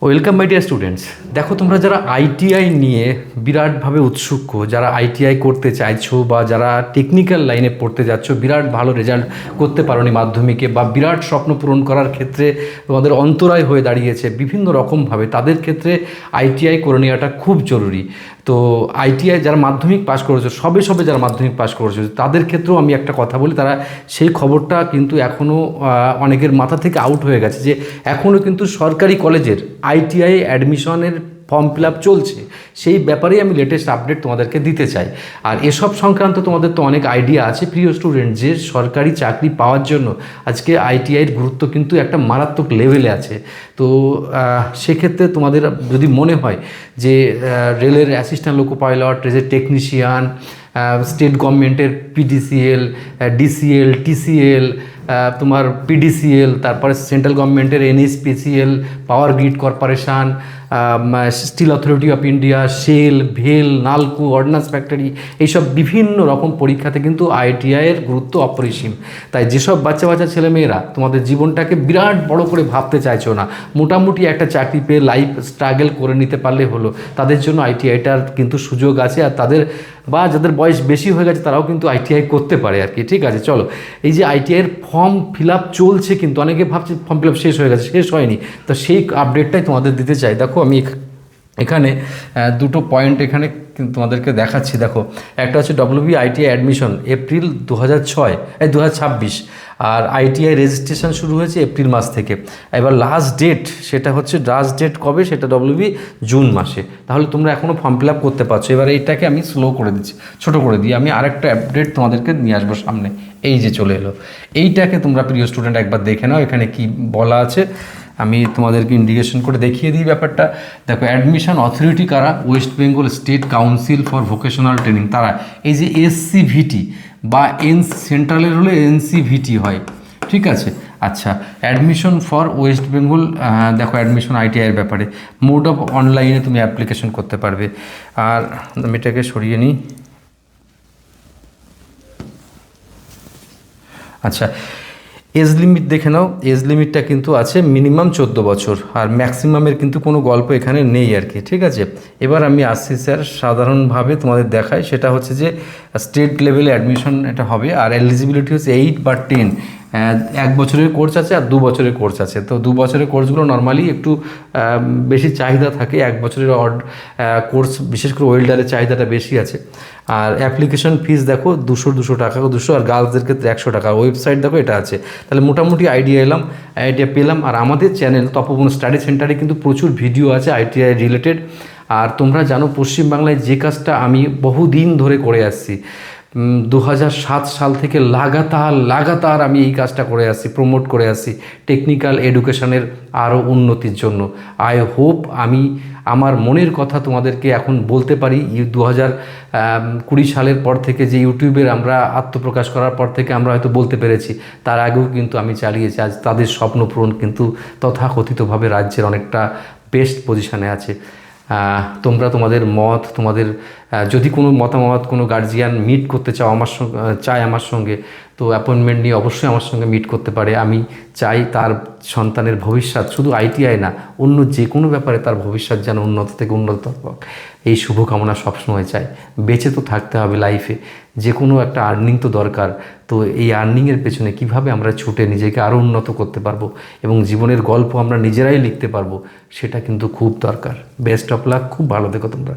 Welcome my dear students. দেখো, তোমরা যারা আইটিআই নিয়ে বিরাটভাবে উৎসুক, যারা আইটিআই করতে চাইছো বা যারা টেকনিক্যাল লাইনে পড়তে যাচ্ছ, বিরাট ভালো রেজাল্ট করতে পারোনি মাধ্যমিকে বা বিরাট স্বপ্ন পূরণ করার ক্ষেত্রে তোমাদের অন্তরায় হয়ে দাঁড়িয়েছে বিভিন্ন রকমভাবে, তাদের ক্ষেত্রে আইটিআই করে নেওয়াটা খুব জরুরি। তো আইটিআই যারা মাধ্যমিক পাস করেছো, সবে যারা মাধ্যমিক পাস করেছো, তাদের ক্ষেত্রেও আমি একটা কথা বলি, তারা সেই খবরটা কিন্তু এখনও অনেকের মাথা থেকে আউট হয়ে গেছে যে এখনও কিন্তু সরকারি কলেজের আইটিআই অ্যাডমিশনের ফর্ম ফিল আপ চলছে। সেই ব্যাপারেই আমি লেটেস্ট আপডেট তোমাদেরকে দিতে চাই। আর এসব সংক্রান্ত তোমাদের তো অনেক আইডিয়া আছে প্রিয় স্টুডেন্ট, যে সরকারি চাকরি পাওয়ার জন্য আজকে আইটিআইয়ের গুরুত্ব কিন্তু একটা মারাত্মক লেভেলে আছে। তো সেক্ষেত্রে তোমাদের যদি মনে হয় যে রেলের অ্যাসিস্ট্যান্ট লোকো পাইলট, রেলের টেকনিশিয়ান, স্টেট গভর্নমেন্টের পিডিসিএল, ডিসিএল, টিসিএল, তোমার পিডিসিএল, তারপরে সেন্ট্রাল গভর্নমেন্টের NSPCL, power grid corporation, steel authority of India, SAIL, ভেল, নালকো, অর্ডিন্যান্স ফ্যাক্টরি, এইসব বিভিন্ন রকম পরীক্ষাতে কিন্তু আইটিআইয়ের গুরুত্ব অপরিসীম। তাই যেসব বাচ্চা ছেলেমেয়েরা তোমাদের জীবনটাকে বিরাট বড় করে ভাবতে চাইছো না, মোটামুটি একটা চাকরি পেয়ে লাইফ স্ট্রাগল করে নিতে পারলে হলো, তাদের জন্য আইটিআইটার কিন্তু সুযোগ আছে। আর তাদের বা যাদের বয়স বেশি হয়ে গেছে তারাও কিন্তু আইটিআই করতে পারে আর কি। ঠিক আছে, চলো, এই যে আইটিআইয়ের ফর্ম ফিল আপ চলছে, কিন্তু অনেকে ভাবছে ফর্ম ফিল আপ শেষ হয়ে গেছে, শেষ হয়নি। তো সেই আপডেটটাই তোমাদের দিতে চাই। দেখো, আমি এখানে দুটো পয়েন্ট এখানে তোমাদেরকে দেখাচ্ছি। দেখো, একটা হচ্ছে ডব্লিউবি আইটিআই অ্যাডমিশন এপ্রিল 2026, আর আইটিআই রেজিস্ট্রেশন শুরু হয়েছে এপ্রিল মাস থেকে। এবার লাস্ট ডেট কবে, সেটা ডব্লিউবি জুন মাসে। তাহলে তোমরা এখনও ফর্ম ফিল আপ করতে পারছো। এবার এইটাকে আমি স্লো করে দিচ্ছি, ছোটো করে দিই। আমি আরেকটা আপডেট তোমাদেরকে নিয়ে আসবো সামনে। এই যে চলে এলো, এইটাকে তোমরা প্রিয় স্টুডেন্ট একবার দেখে নাও, এখানে কি বলা আছে আমি তোমাদেরকে ইন্ডিকেশন করে দেখিয়ে দিই ব্যাপারটা। দেখো, অ্যাডমিশন অথরিটি কারা? West Bengal state council for vocational training, তারা। এই যে এসসিভিটি বা সেন্ট্রালের হলে এনসিভিটি হয়, ঠিক আছে। আচ্ছা, অ্যাডমিশন ফর ওয়েস্ট বেঙ্গল, দেখো অ্যাডমিশন আইটিআইয়ের ব্যাপারে মোড অফ অনলাইনে তুমি অ্যাপ্লিকেশন করতে পারবে। আর আমি এটাকে সরিয়ে নিই। আচ্ছা, এজ লিমিট দেখে নাও। এজ লিমিটটা কিন্তু আছে মিনিমাম 14 বছর, আর ম্যাক্সিমামের কিন্তু কোনো গল্প এখানে নেই আর কি। ঠিক আছে, এবার আমি আসছি স্যার, সাধারণভাবে তোমাদের দেখাই। সেটা হচ্ছে যে স্টেট লেভেলে অ্যাডমিশন এটা হবে, আর এলিজিবিলিটি হচ্ছে 8 বা 10। 1 বছরের কোর্স আছে আর 2 বছরের কোর্স আছে। তো 2 বছরের কোর্সগুলো নর্মালি একটু বেশি চাহিদা থাকে। 1 বছরের কোর্স, বিশেষ করে ওয়েল্ডারের চাহিদাটা বেশি আছে। আর অ্যাপ্লিকেশন ফিস দেখো 200 টাকা, 200, আর গার্লসদের ক্ষেত্রে 100 টাকা। ওয়েবসাইট দেখো এটা আছে। তাহলে মোটামুটি আইডিয়া পেলাম। আর আমাদের চ্যানেল তপবন স্টাডি সেন্টারে কিন্তু প্রচুর ভিডিও আছে আইটিআই রিলেটেড। আর তোমরা জানো, পশ্চিমবাংলায় যে কাজটা আমি বহুদিন ধরে করে আসছি, 2007 সাল থেকে লাগাতার আমি এই কাজটা করে আসছি, প্রমোট করে আসছি টেকনিক্যাল এডুকেশনের আরও উন্নতির জন্য। আই হোপ আমি আমার মনের কথা তোমাদেরকে এখন বলতে পারি। 2020 সালের পর থেকে যে ইউটিউবের আমরা আত্মপ্রকাশ করার পর থেকে আমরা হয়তো বলতে পেরেছি, তার আগেও কিন্তু আমি চালিয়েছি। আজ তাদের স্বপ্ন পূরণ কিন্তু তথাকথিতভাবে রাজ্যের অনেকটা বেস্ট পজিশানে আছে। তোমরা তোমাদের তোমাদের যদি কোনো মতামত, কোনো গার্জিয়ান মিট করতে চাও আমার সঙ্গে, তো অ্যাপয়েন্টমেন্ট নিয়ে অবশ্যই আমার সঙ্গে মিট করতে পারে। আমি চাই তার সন্তানের ভবিষ্যৎ শুধু আইটিআই না, অন্য যে কোনো ব্যাপারে তার ভবিষ্যৎ যেন উন্নত থেকে উন্নত হোক, এই শুভকামনা সবসময় চাই। বেঁচে তো থাকতে হবে লাইফে, যে কোনো একটা আর্নিং তো দরকার। তো এই আর্নিংয়ের পেছনে কিভাবে আমরা ছুটে নিজেকে আরও উন্নত করতে পারবো এবং জীবনের গল্প আমরা নিজেরাই লিখতে পারবো, সেটা কিন্তু খুব দরকার। বেস্ট অফ লাক, খুব ভালো থেকো তোমরা।